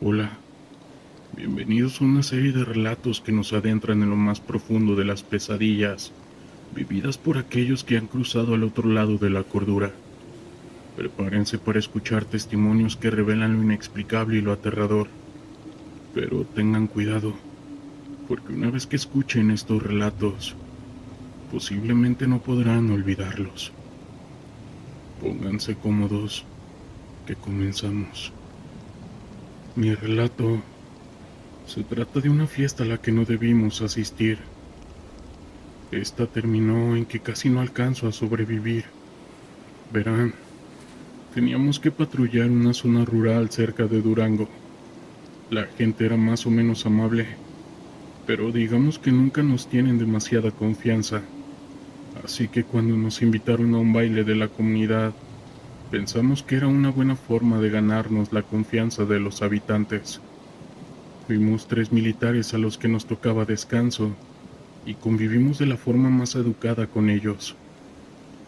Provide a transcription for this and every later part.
Hola, bienvenidos a una serie de relatos que nos adentran en lo más profundo de las pesadillas, vividas por aquellos que han cruzado al otro lado de la cordura. Prepárense para escuchar testimonios que revelan lo inexplicable y lo aterrador, pero tengan cuidado, porque una vez que escuchen estos relatos, posiblemente no podrán olvidarlos. Pónganse cómodos, que comenzamos. Mi relato se trata de una fiesta a la que no debimos asistir. Esta terminó en que casi no alcanzo a sobrevivir. Verán, teníamos que patrullar una zona rural cerca de Durango. La gente era más o menos amable, pero digamos que nunca nos tienen demasiada confianza. Así que cuando nos invitaron a un baile de la comunidad, pensamos que era una buena forma de ganarnos la confianza de los habitantes. Fuimos 3 militares a los que nos tocaba descanso y convivimos de la forma más educada con ellos.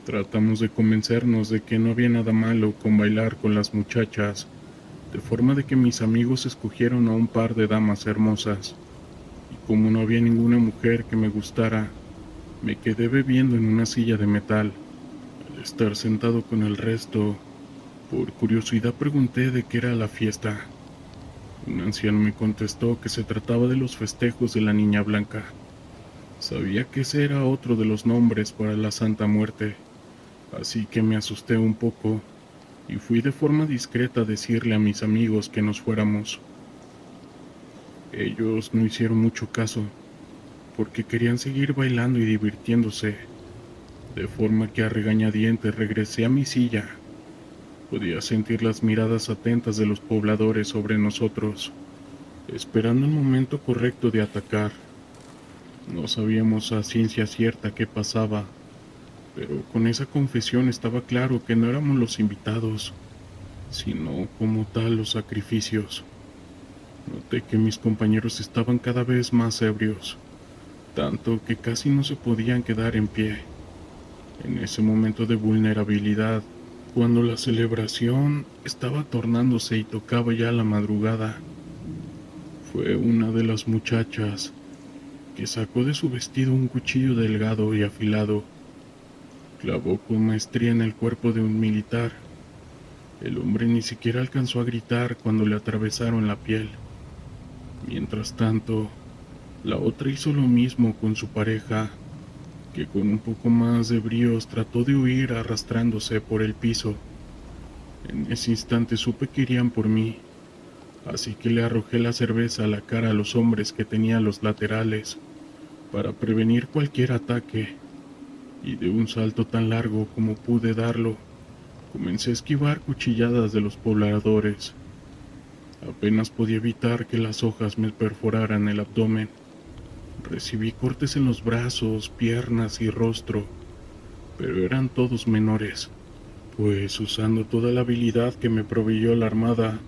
Tratamos de convencernos de que no había nada malo con bailar con las muchachas, de forma de que mis amigos escogieron a un par de damas hermosas, y como no había ninguna mujer que me gustara, me quedé bebiendo en una silla de metal. Al estar sentado con el resto, por curiosidad pregunté de qué era la fiesta. Un anciano me contestó que se trataba de los festejos de la Niña Blanca. Sabía que ese era otro de los nombres para la Santa Muerte, así que me asusté un poco y fui de forma discreta a decirle a mis amigos que nos fuéramos. Ellos no hicieron mucho caso, porque querían seguir bailando y divirtiéndose, de forma que a regañadientes regresé a mi silla. Podía sentir las miradas atentas de los pobladores sobre nosotros, esperando el momento correcto de atacar. No sabíamos a ciencia cierta qué pasaba, pero con esa confesión estaba claro que no éramos los invitados, sino como tal los sacrificios. Noté que mis compañeros estaban cada vez más ebrios, tanto que casi no se podían quedar en pie. En ese momento de vulnerabilidad, cuando la celebración estaba tornándose y tocaba ya la madrugada, fue una de las muchachas que sacó de su vestido un cuchillo delgado y afilado. Clavó con maestría en el cuerpo de un militar. El hombre ni siquiera alcanzó a gritar cuando le atravesaron la piel. Mientras tanto, la otra hizo lo mismo con su pareja, que con un poco más de bríos trató de huir arrastrándose por el piso. En ese instante supe que irían por mí, así que le arrojé la cerveza a la cara a los hombres que tenía a los laterales, para prevenir cualquier ataque, y de un salto tan largo como pude darlo, comencé a esquivar cuchilladas de los pobladores. Apenas podía evitar que las hojas me perforaran el abdomen. Recibí cortes en los brazos, piernas y rostro, pero eran todos menores, pues usando toda la habilidad que me proveyó la armada,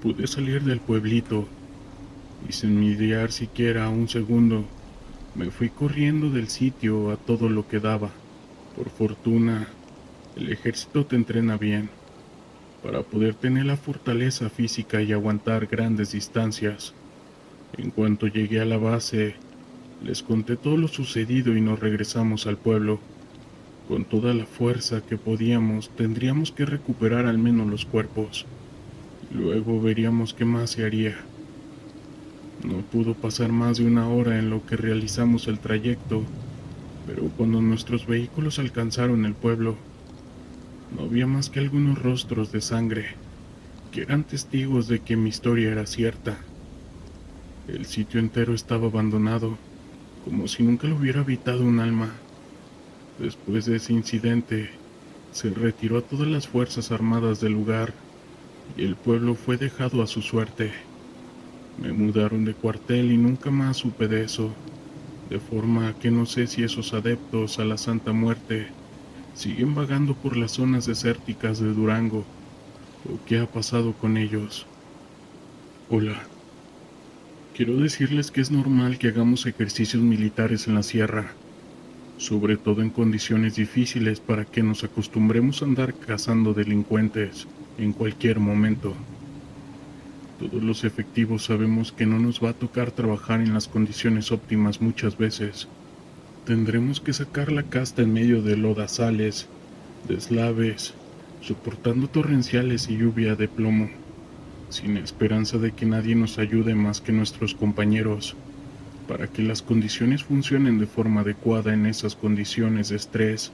pude salir del pueblito, y sin mediar siquiera un segundo, me fui corriendo del sitio a todo lo que daba. Por fortuna, el ejército te entrena bien, para poder tener la fortaleza física y aguantar grandes distancias. En cuanto llegué a la base, les conté todo lo sucedido y nos regresamos al pueblo. Con toda la fuerza que podíamos, tendríamos que recuperar al menos los cuerpos. Luego veríamos qué más se haría. No pudo pasar más de una hora en lo que realizamos el trayecto, pero cuando nuestros vehículos alcanzaron el pueblo, no había más que algunos rostros de sangre, que eran testigos de que mi historia era cierta. El sitio entero estaba abandonado, como si nunca lo hubiera habitado un alma. Después de ese incidente, se retiró a todas las fuerzas armadas del lugar y el pueblo fue dejado a su suerte. Me mudaron de cuartel y nunca más supe de eso, de forma que no sé si esos adeptos a la Santa Muerte siguen vagando por las zonas desérticas de Durango o qué ha pasado con ellos. Hola, quiero decirles que es normal que hagamos ejercicios militares en la sierra, sobre todo en condiciones difíciles para que nos acostumbremos a andar cazando delincuentes en cualquier momento. Todos los efectivos sabemos que no nos va a tocar trabajar en las condiciones óptimas muchas veces. Tendremos que sacar la casta en medio de lodazales, deslaves, soportando torrenciales y lluvia de plomo, sin esperanza de que nadie nos ayude más que nuestros compañeros. Para que las condiciones funcionen de forma adecuada en esas condiciones de estrés,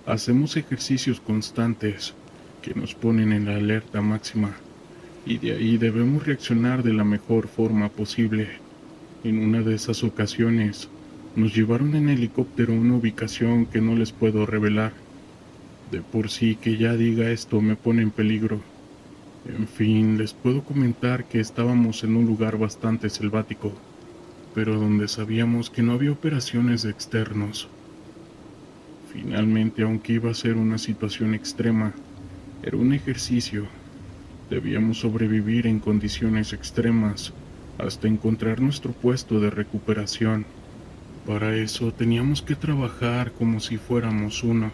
hacemos ejercicios constantes que nos ponen en la alerta máxima, y de ahí debemos reaccionar de la mejor forma posible. En una de esas ocasiones, nos llevaron en helicóptero a una ubicación que no les puedo revelar. De por sí que ya diga esto me pone en peligro. En fin, les puedo comentar que estábamos en un lugar bastante selvático, pero donde sabíamos que no había operaciones de externos. Finalmente, aunque iba a ser una situación extrema, era un ejercicio. Debíamos sobrevivir en condiciones extremas hasta encontrar nuestro puesto de recuperación. Para eso teníamos que trabajar como si fuéramos uno.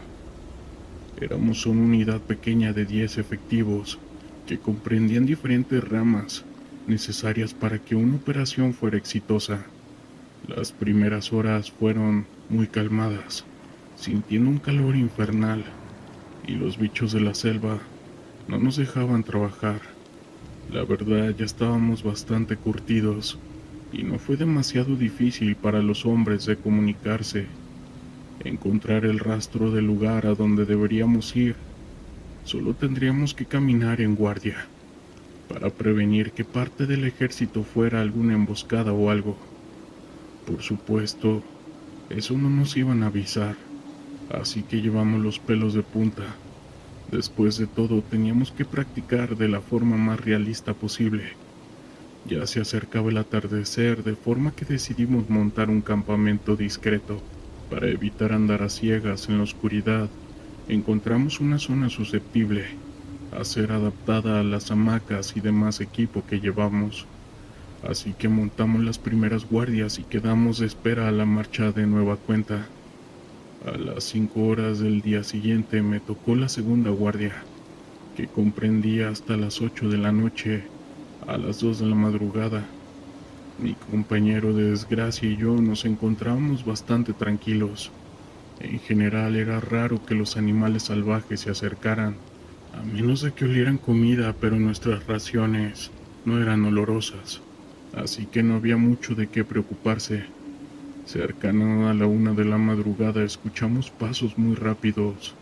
Éramos una unidad pequeña de 10 efectivos que comprendían diferentes ramas necesarias para que una operación fuera exitosa. Las primeras horas fueron muy calmadas, sintiendo un calor infernal, y los bichos de la selva no nos dejaban trabajar. La verdad, ya estábamos bastante curtidos, y no fue demasiado difícil para los hombres de comunicarse, encontrar el rastro del lugar a donde deberíamos ir. Solo tendríamos que caminar en guardia, para prevenir que parte del ejército fuera alguna emboscada o algo. Por supuesto, eso no nos iban a avisar, así que llevamos los pelos de punta. Después de todo, teníamos que practicar de la forma más realista posible. Ya se acercaba el atardecer, de forma que decidimos montar un campamento discreto. Para evitar andar a ciegas en la oscuridad, encontramos una zona susceptible a ser adaptada a las hamacas y demás equipo que llevamos. Así que montamos las primeras guardias y quedamos de espera a la marcha de nueva cuenta. A las 5 horas del día siguiente me tocó la segunda guardia, que comprendía hasta las 8 de la noche a las 2 de la madrugada. Mi compañero de desgracia y yo nos encontrábamos bastante tranquilos. En general era raro que los animales salvajes se acercaran, a menos de que olieran comida, pero nuestras raciones no eran olorosas, así que no había mucho de qué preocuparse. Cercano a la 1 de la madrugada escuchamos pasos muy rápidos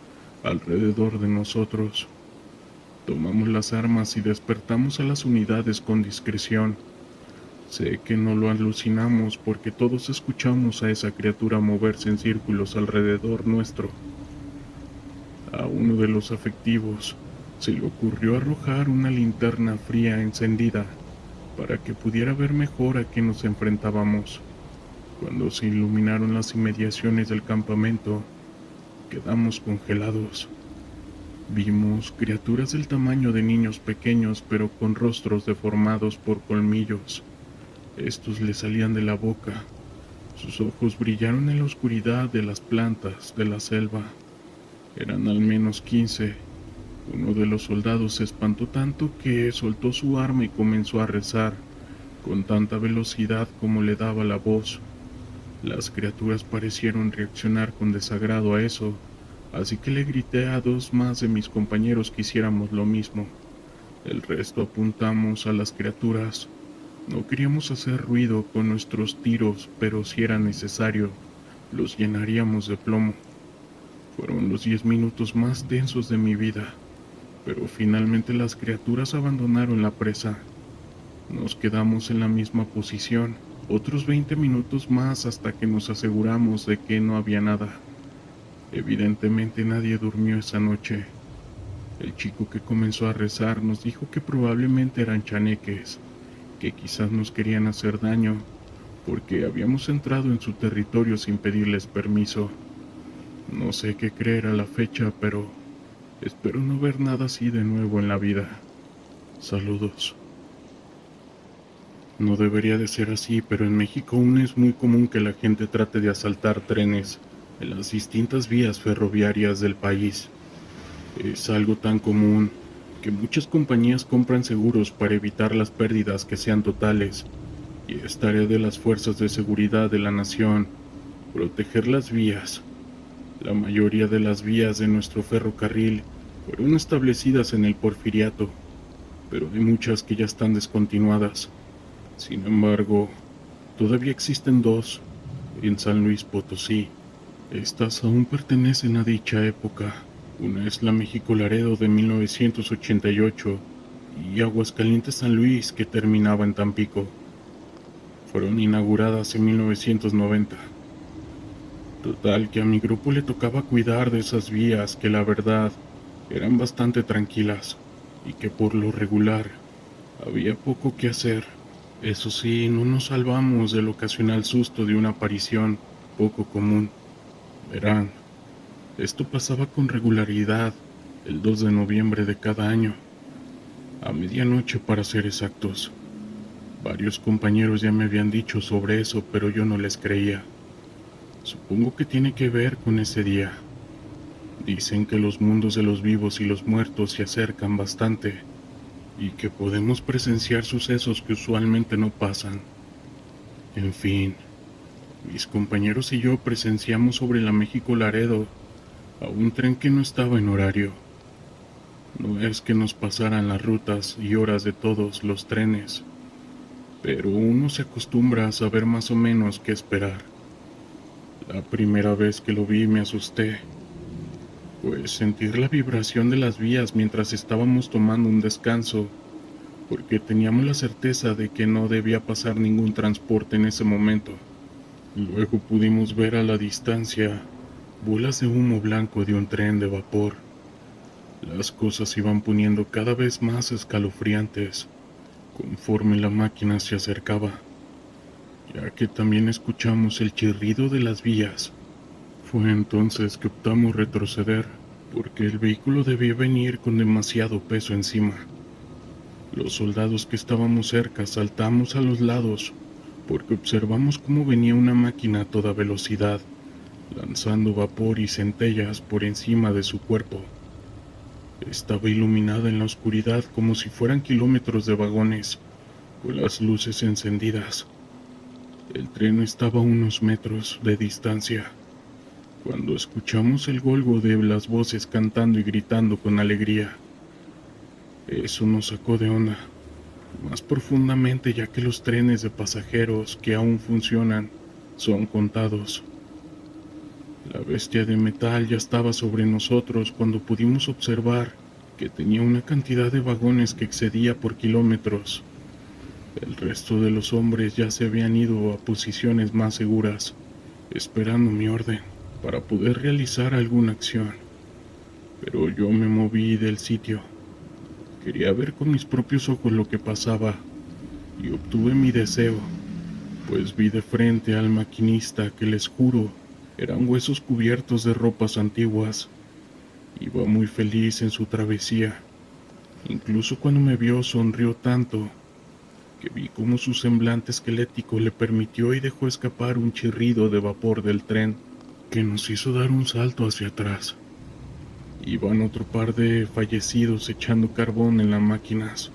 alrededor de nosotros. Tomamos las armas y despertamos a las unidades con discreción. Sé que no lo alucinamos porque todos escuchamos a esa criatura moverse en círculos alrededor nuestro. A uno de los efectivos se le ocurrió arrojar una linterna fría encendida para que pudiera ver mejor a qué nos enfrentábamos. Cuando se iluminaron las inmediaciones del campamento, quedamos congelados. Vimos criaturas del tamaño de niños pequeños, pero con rostros deformados por colmillos. Estos le salían de la boca. Sus ojos brillaron en la oscuridad de las plantas de la selva. Eran al menos 15. Uno de los soldados se espantó tanto que soltó su arma y comenzó a rezar, con tanta velocidad como le daba la voz. Las criaturas parecieron reaccionar con desagrado a eso, así que le grité a 2 más de mis compañeros que hiciéramos lo mismo. El resto apuntamos a las criaturas. No queríamos hacer ruido con nuestros tiros, pero si era necesario, los llenaríamos de plomo. Fueron los 10 minutos más tensos de mi vida, pero finalmente las criaturas abandonaron la presa. Nos quedamos en la misma posición, otros 20 minutos más hasta que nos aseguramos de que no había nada. Evidentemente nadie durmió esa noche. El chico que comenzó a rezar nos dijo que probablemente eran chaneques, que quizás nos querían hacer daño, porque habíamos entrado en su territorio sin pedirles permiso. No sé qué creer a la fecha, pero espero no ver nada así de nuevo en la vida. Saludos. No debería de ser así, pero en México aún es muy común que la gente trate de asaltar trenes en las distintas vías ferroviarias del país. Es algo tan común que muchas compañías compran seguros para evitar las pérdidas que sean totales, y es tarea de las fuerzas de seguridad de la nación proteger las vías. La mayoría de las vías de nuestro ferrocarril fueron establecidas en el Porfiriato, pero hay muchas que ya están descontinuadas. Sin embargo, todavía existen dos en San Luis Potosí. Estas aún pertenecen a dicha época. Una es la México Laredo de 1988 y Aguascalientes San Luis, que terminaba en Tampico. Fueron inauguradas en 1990. Total que a mi grupo le tocaba cuidar de esas vías que la verdad eran bastante tranquilas y que por lo regular había poco que hacer. Eso sí, no nos salvamos del ocasional susto de una aparición poco común. Verán, esto pasaba con regularidad el 2 de noviembre de cada año, a medianoche para ser exactos. Varios compañeros ya me habían dicho sobre eso, pero yo no les creía. Supongo que tiene que ver con ese día. Dicen que los mundos de los vivos y los muertos se acercan bastante y que podemos presenciar sucesos que usualmente no pasan. En fin, mis compañeros y yo presenciamos sobre la México Laredo a un tren que no estaba en horario. No es que nos pasaran las rutas y horas de todos los trenes, pero uno se acostumbra a saber más o menos qué esperar. La primera vez que lo vi me asusté, pues sentir la vibración de las vías mientras estábamos tomando un descanso, porque teníamos la certeza de que no debía pasar ningún transporte en ese momento. Luego pudimos ver a la distancia bolas de humo blanco de un tren de vapor. Las cosas se iban poniendo cada vez más escalofriantes conforme la máquina se acercaba, ya que también escuchamos el chirrido de las vías. Fue entonces que optamos retroceder, porque el vehículo debía venir con demasiado peso encima. Los soldados que estábamos cerca saltamos a los lados, porque observamos cómo venía una máquina a toda velocidad, lanzando vapor y centellas por encima de su cuerpo. Estaba iluminada en la oscuridad como si fueran kilómetros de vagones, con las luces encendidas. El tren estaba a unos metros de distancia, cuando escuchamos el golgo de las voces cantando y gritando con alegría. Eso nos sacó de onda, más profundamente, ya que los trenes de pasajeros que aún funcionan son contados. La bestia de metal ya estaba sobre nosotros cuando pudimos observar que tenía una cantidad de vagones que excedía por kilómetros. El resto de los hombres ya se habían ido a posiciones más seguras, esperando mi orden para poder realizar alguna acción. Pero yo me moví del sitio. Quería ver con mis propios ojos lo que pasaba y obtuve mi deseo, pues vi de frente al maquinista que, les juro, eran huesos cubiertos de ropas antiguas. Iba muy feliz en su travesía. Incluso cuando me vio sonrió tanto que vi cómo su semblante esquelético le permitió y dejó escapar un chirrido de vapor del tren que nos hizo dar un salto hacia atrás. Iban otro par de fallecidos echando carbón en las máquinas.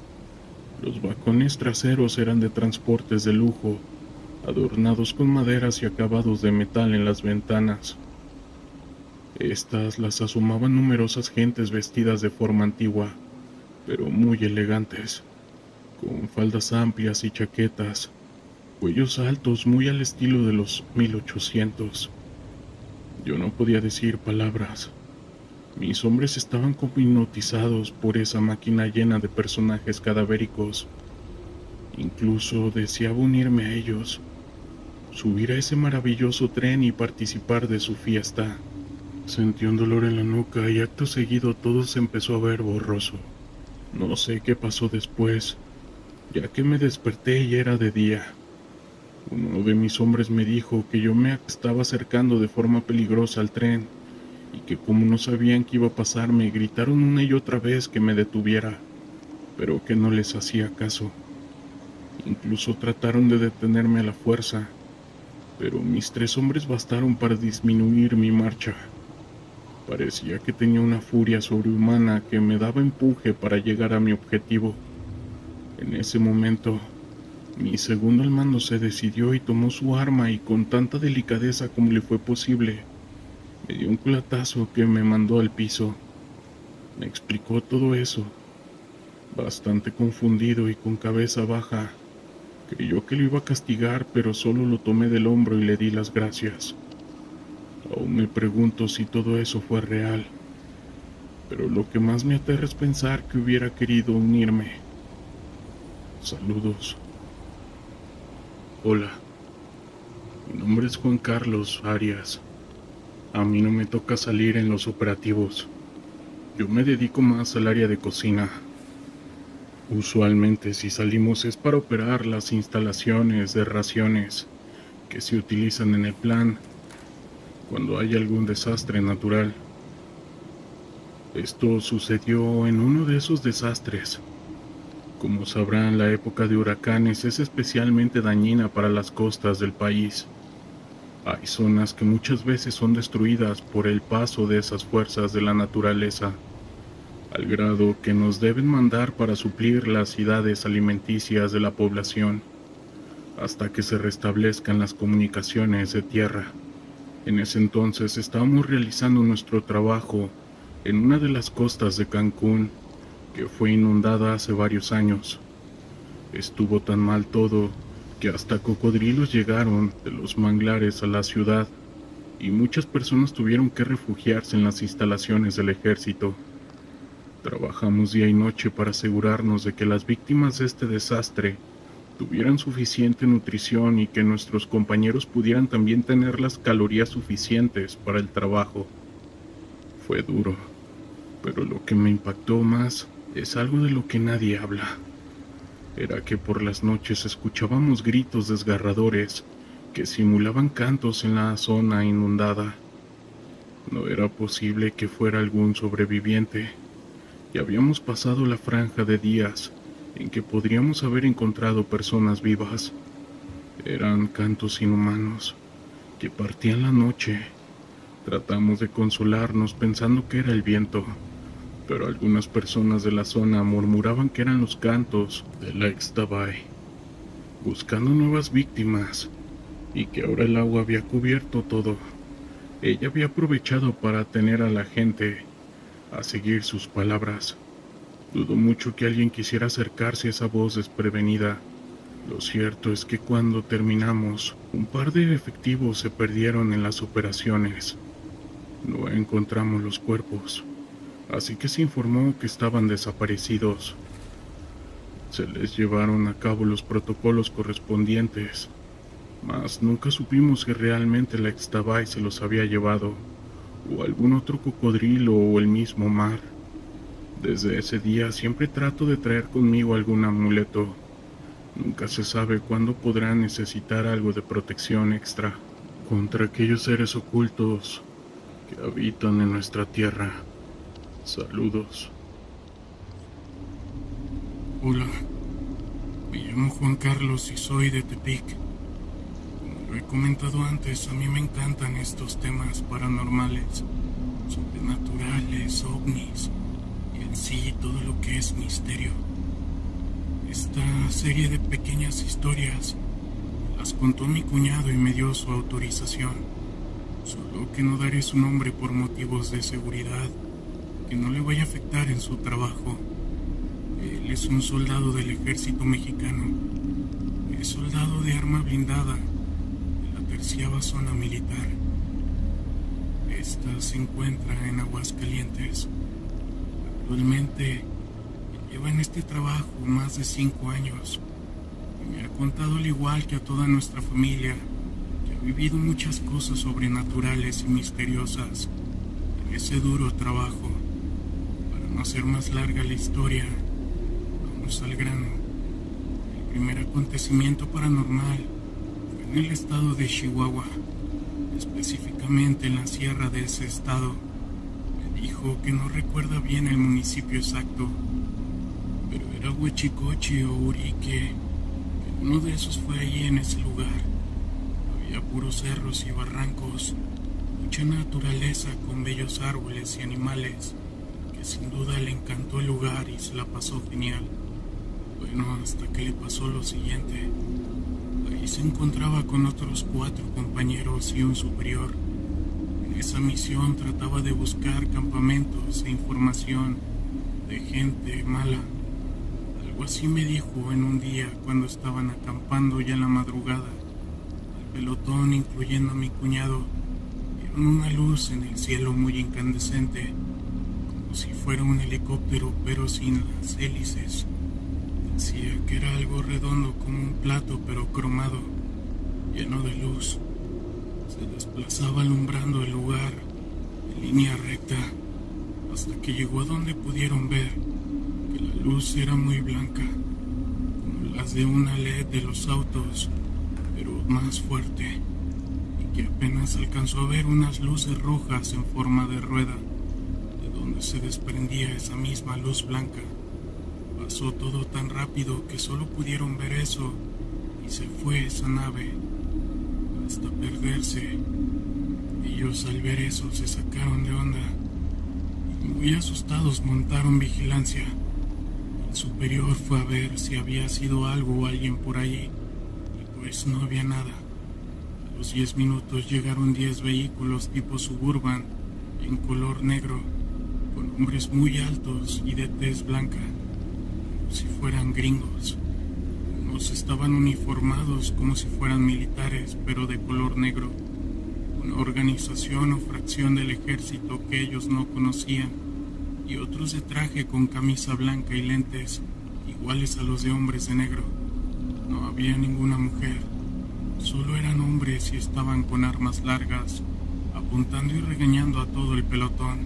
Los vagones traseros eran de transportes de lujo, adornados con maderas y acabados de metal en las ventanas. Estas las asomaban numerosas gentes vestidas de forma antigua, pero muy elegantes, con faldas amplias y chaquetas, cuellos altos muy al estilo de los 1800. Yo no podía decir palabras. Mis hombres estaban como hipnotizados por esa máquina llena de personajes cadavéricos. Incluso deseaba unirme a ellos, subir a ese maravilloso tren y participar de su fiesta. Sentí un dolor en la nuca y acto seguido todo se empezó a ver borroso. No sé qué pasó después, ya que me desperté y era de día. Uno de mis hombres me dijo que yo me estaba acercando de forma peligrosa al tren y que como no sabían qué iba a pasar me gritaron una y otra vez que me detuviera, pero que no les hacía caso. Incluso trataron de detenerme a la fuerza, pero mis 3 hombres bastaron para disminuir mi marcha. Parecía que tenía una furia sobrehumana que me daba empuje para llegar a mi objetivo. En ese momento, mi segundo al mando se decidió y tomó su arma y con tanta delicadeza como le fue posible, me dio un culatazo que me mandó al piso. Me explicó todo eso, bastante confundido y con cabeza baja. Creyó que lo iba a castigar, pero solo lo tomé del hombro y le di las gracias. Aún me pregunto si todo eso fue real, pero lo que más me aterra es pensar que hubiera querido unirme. Saludos. Hola, mi nombre es Juan Carlos Arias. A mí no me toca salir en los operativos. Yo me dedico más al área de cocina. Usualmente si salimos es para operar las instalaciones de raciones que se utilizan en el plan cuando hay algún desastre natural. Esto sucedió en uno de esos desastres. Como sabrán, la época de huracanes es especialmente dañina para las costas del país. Hay zonas que muchas veces son destruidas por el paso de esas fuerzas de la naturaleza, al grado que nos deben mandar para suplir las necesidades alimenticias de la población, hasta que se restablezcan las comunicaciones de tierra. En ese entonces estábamos realizando nuestro trabajo en una de las costas de Cancún, que fue inundada hace varios años. Estuvo tan mal todo que hasta cocodrilos llegaron de los manglares a la ciudad y muchas personas tuvieron que refugiarse en las instalaciones del ejército. Trabajamos día y noche para asegurarnos de que las víctimas de este desastre tuvieran suficiente nutrición y que nuestros compañeros pudieran también tener las calorías suficientes para el trabajo. Fue duro, pero lo que me impactó más es algo de lo que nadie habla. Era que por las noches escuchábamos gritos desgarradores que simulaban cantos en la zona inundada. No era posible que fuera algún sobreviviente. Ya habíamos pasado la franja de días en que podríamos haber encontrado personas vivas. Eran cantos inhumanos que partían la noche. Tratamos de consolarnos pensando que era el viento, pero algunas personas de la zona murmuraban que eran los cantos de la Ixtabay, buscando nuevas víctimas, y que ahora el agua había cubierto todo. Ella había aprovechado para tener a la gente a seguir sus palabras. Dudo mucho que alguien quisiera acercarse a esa voz desprevenida. Lo cierto es que cuando terminamos, un par de efectivos se perdieron en las operaciones. No encontramos los cuerpos, así que se informó que estaban desaparecidos. Se les llevaron a cabo los protocolos correspondientes, mas nunca supimos si realmente la Ixtabay se los había llevado, o algún otro cocodrilo o el mismo mar. Desde ese día siempre trato de traer conmigo algún amuleto. Nunca se sabe cuándo podrán necesitar algo de protección extra contra aquellos seres ocultos que habitan en nuestra tierra. Saludos. Hola, me llamo Juan Carlos y soy de Tepic. Como lo he comentado antes, a mí me encantan estos temas paranormales, sobrenaturales, ovnis y en sí todo lo que es misterio. Esta serie de pequeñas historias las contó mi cuñado y me dio su autorización, solo que no daré su nombre por motivos de seguridad, que no le vaya a afectar en su trabajo. Él es un soldado del ejército mexicano. Es soldado de arma blindada de la 13ª zona militar. Esta se encuentra en Aguascalientes. Actualmente lleva en este trabajo más de 5 años y me ha contado, al igual que a toda nuestra familia, que ha vivido muchas cosas sobrenaturales y misteriosas en ese duro trabajo. Para no hacer más larga la historia, vamos al grano. El primer acontecimiento paranormal fue en el estado de Chihuahua, específicamente en la sierra de ese estado. Me dijo que no recuerda bien el municipio exacto, pero era Huechicochi o Urique, que uno de esos fue allí en ese lugar. Había puros cerros y barrancos, mucha naturaleza con bellos árboles y animales, que sin duda le encantó el lugar y se la pasó genial. Bueno, hasta que le pasó lo siguiente. Ahí se encontraba con otros 4 compañeros y un superior. En esa misión trataba de buscar campamentos e información de gente mala. Algo así me dijo en un día cuando estaban acampando ya en la madrugada. El pelotón, incluyendo a mi cuñado, vieron una luz en el cielo muy incandescente, como si fuera un helicóptero pero sin las hélices. Decía que era algo redondo como un plato pero cromado, lleno de luz. Se desplazaba alumbrando el lugar en línea recta hasta que llegó a donde pudieron ver que la luz era muy blanca, como las de una LED de los autos, pero más fuerte, y que apenas alcanzó a ver unas luces rojas en forma de rueda, de donde se desprendía esa misma luz blanca. Pasó todo tan rápido que solo pudieron ver eso y se fue esa nave hasta perderse. Ellos al ver eso se sacaron de onda y muy asustados montaron vigilancia. El superior fue a ver si había sido algo o alguien por allí y pues no había nada. A los 10 minutos llegaron 10 vehículos tipo Suburban en color negro, con hombres muy altos y de tez blanca, si fueran gringos. Unos estaban uniformados como si fueran militares, pero de color negro, una organización o fracción del ejército que ellos no conocían, y otros de traje con camisa blanca y lentes, iguales a los de hombres de negro. No había ninguna mujer, solo eran hombres y estaban con armas largas, apuntando y regañando a todo el pelotón.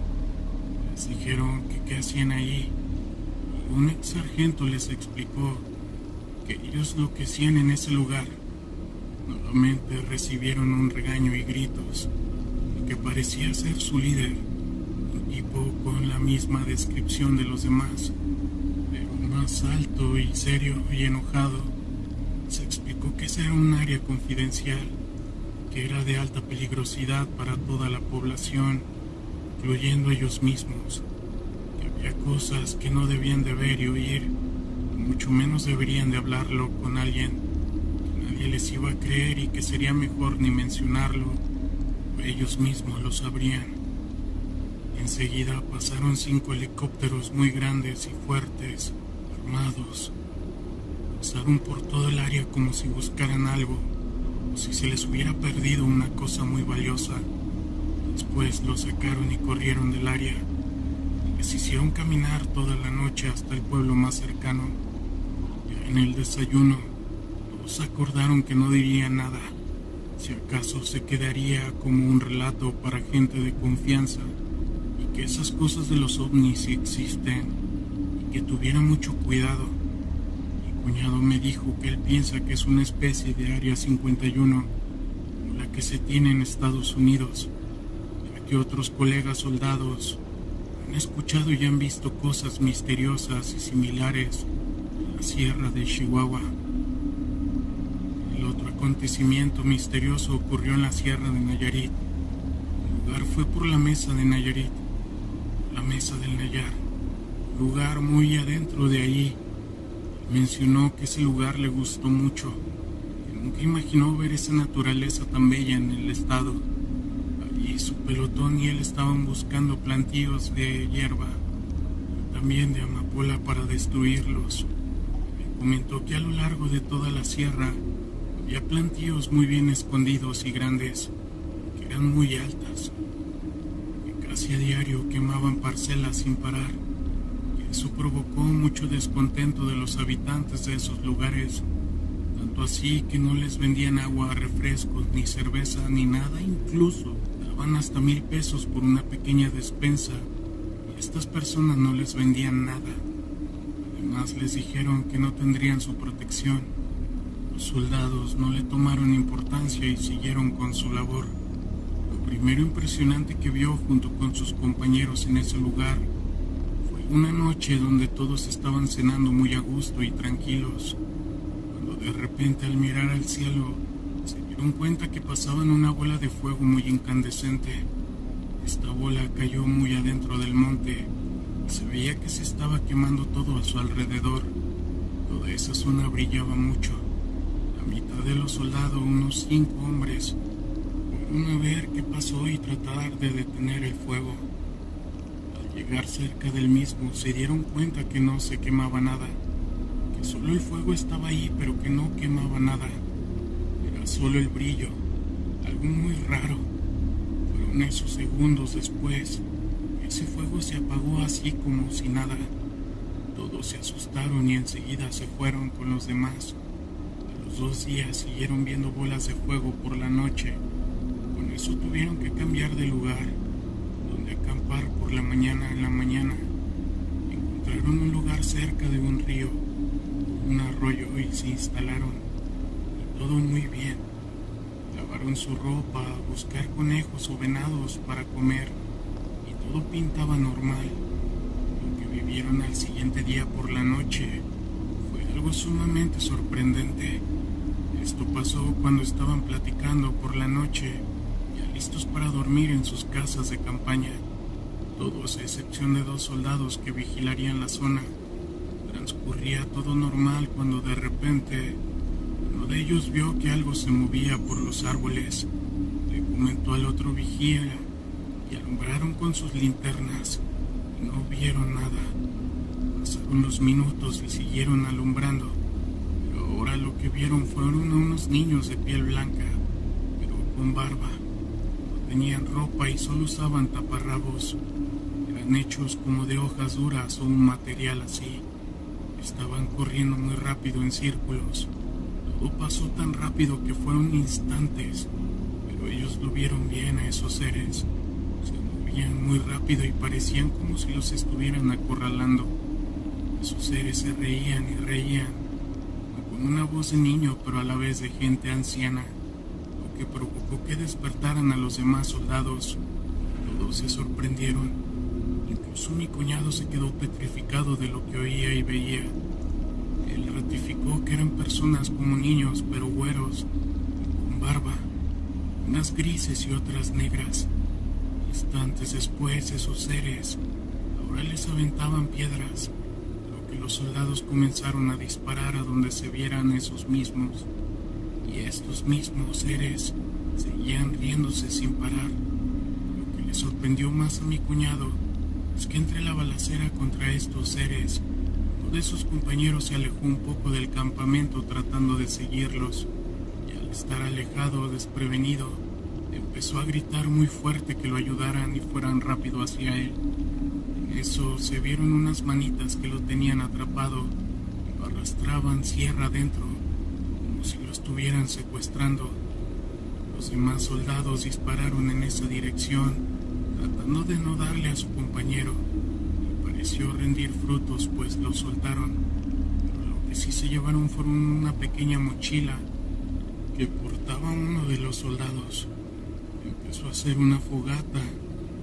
Les dijeron que qué hacían ahí. Un ex sargento les explicó que ellos lo que hacían en ese lugar. Nuevamente recibieron un regaño y gritos. El que parecía ser su líder, un tipo con la misma descripción de los demás, pero más alto y serio y enojado, se explicó que ese era un área confidencial, que era de alta peligrosidad para toda la población, incluyendo ellos mismos. Había cosas que no debían de ver y oír, mucho menos deberían de hablarlo con alguien, que nadie les iba a creer y que sería mejor ni mencionarlo, o ellos mismos lo sabrían. Enseguida pasaron 5 helicópteros muy grandes y fuertes, armados. Pasaron por todo el área como si buscaran algo, o si se les hubiera perdido una cosa muy valiosa. Después los sacaron y corrieron del área. Les hicieron caminar toda la noche hasta el pueblo más cercano. Ya en el desayuno, todos acordaron que no dirían nada. Si acaso se quedaría como un relato para gente de confianza, y que esas cosas de los ovnis sí existen, y que tuviera mucho cuidado. Mi cuñado me dijo que él piensa que es una especie de Área 51, como la que se tiene en Estados Unidos, ya que otros colegas soldados han escuchado y han visto cosas misteriosas y similares en la sierra de Chihuahua. El otro acontecimiento misterioso ocurrió en la sierra de Nayarit. El lugar fue por la mesa de Nayarit, la mesa del Nayar, lugar muy adentro de ahí. Mencionó que ese lugar le gustó mucho, que nunca imaginó ver esa naturaleza tan bella en el estado. Y su pelotón y él estaban buscando plantíos de hierba y también de amapola para destruirlos. Me comentó que a lo largo de toda la sierra había plantíos muy bien escondidos y grandes, que eran muy altas, que casi a diario quemaban parcelas sin parar, y eso provocó mucho descontento de los habitantes de esos lugares, tanto así que no les vendían agua, refrescos, ni cerveza, ni nada. Incluso daban hasta 1,000 pesos por una pequeña despensa, y estas personas no les vendían nada. Además les dijeron que no tendrían su protección. Los soldados no le tomaron importancia y siguieron con su labor. Lo primero impresionante que vio junto con sus compañeros en ese lugar fue una noche donde todos estaban cenando muy a gusto y tranquilos, cuando de repente al mirar al cielo se dieron cuenta que pasaban una bola de fuego muy incandescente. Esta bola cayó muy adentro del monte y se veía que se estaba quemando todo a su alrededor. Toda esa zona brillaba mucho. La mitad de los soldados, unos 5 hombres, fueron a ver qué pasó y tratar de detener el fuego. Al llegar cerca del mismo se dieron cuenta que no se quemaba nada, que solo el fuego estaba ahí pero que no quemaba nada. Era solo el brillo, algo muy raro. Fueron esos segundos después, ese fuego se apagó así como si nada. Todos se asustaron y enseguida se fueron con los demás. A los 2 días siguieron viendo bolas de fuego por la noche. Con eso tuvieron que cambiar de lugar, donde acampar por la mañana. En la mañana encontraron un lugar cerca de un río, un arroyo, y se instalaron. Y todo muy bien. Lavaron su ropa, a buscar conejos o venados para comer, y todo pintaba normal. Lo que vivieron al siguiente día por la noche fue algo sumamente sorprendente. Esto pasó cuando estaban platicando por la noche, ya listos para dormir en sus casas de campaña, todos a excepción de 2 soldados que vigilarían la zona. Transcurría todo normal cuando de repente uno de ellos vio que algo se movía por los árboles. Le comentó al otro vigía y alumbraron con sus linternas y no vieron nada. Pasaron los minutos y siguieron alumbrando, pero ahora lo que vieron fueron a unos niños de piel blanca, pero con barba. No tenían ropa y solo usaban taparrabos. Eran hechos como de hojas duras o un material así. Estaban corriendo muy rápido en círculos. Todo pasó tan rápido que fueron instantes, pero ellos lo vieron bien a esos seres. Se movían muy rápido y parecían como si los estuvieran acorralando. Esos seres se reían y reían, con una voz de niño pero a la vez de gente anciana, lo que provocó que despertaran a los demás soldados. Todos se sorprendieron. Incluso mi cuñado se quedó petrificado de lo que oía y veía. Él ratificó que eran personas como niños, pero güeros, con barba, unas grises y otras negras. Instantes después, esos seres ahora les aventaban piedras, lo que los soldados comenzaron a disparar a donde se vieran esos mismos. Y estos mismos seres seguían riéndose sin parar. Lo que le sorprendió más a mi cuñado es que entre la balacera contra estos seres, uno de sus compañeros se alejó un poco del campamento tratando de seguirlos, y al estar alejado o desprevenido, empezó a gritar muy fuerte que lo ayudaran y fueran rápido hacia él. En eso se vieron unas manitas que lo tenían atrapado y lo arrastraban sierra adentro, como si lo estuvieran secuestrando. Los demás soldados dispararon en esa dirección, tratando de no darle a su compañero, y pareció rendir frutos, pues lo soltaron. Pero lo que sí se llevaron fueron una pequeña mochila que portaba uno de los soldados. Empezó a hacer una fogata,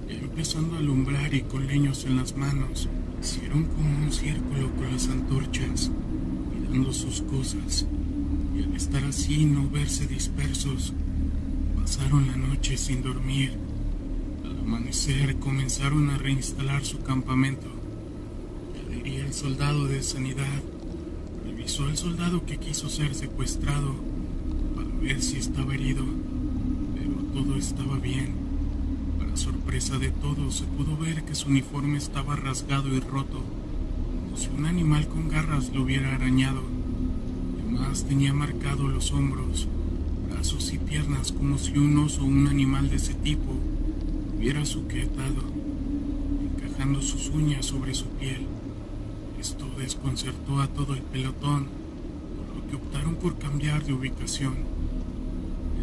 ya empezando a alumbrar y con leños en las manos. Hicieron como un círculo con las antorchas, cuidando sus cosas, y al estar así no verse dispersos, pasaron la noche sin dormir. Al amanecer comenzaron a reinstalar su campamento. Ya diría el soldado de sanidad, revisó al soldado que quiso ser secuestrado para ver si estaba herido, pero todo estaba bien. Para sorpresa de todos, se pudo ver que su uniforme estaba rasgado y roto, como si un animal con garras lo hubiera arañado. Además tenía marcados los hombros, brazos y piernas como si un oso o un animal de ese tipo hubiera sujetado, encajando sus uñas sobre su piel. Esto desconcertó a todo el pelotón, por lo que optaron por cambiar de ubicación.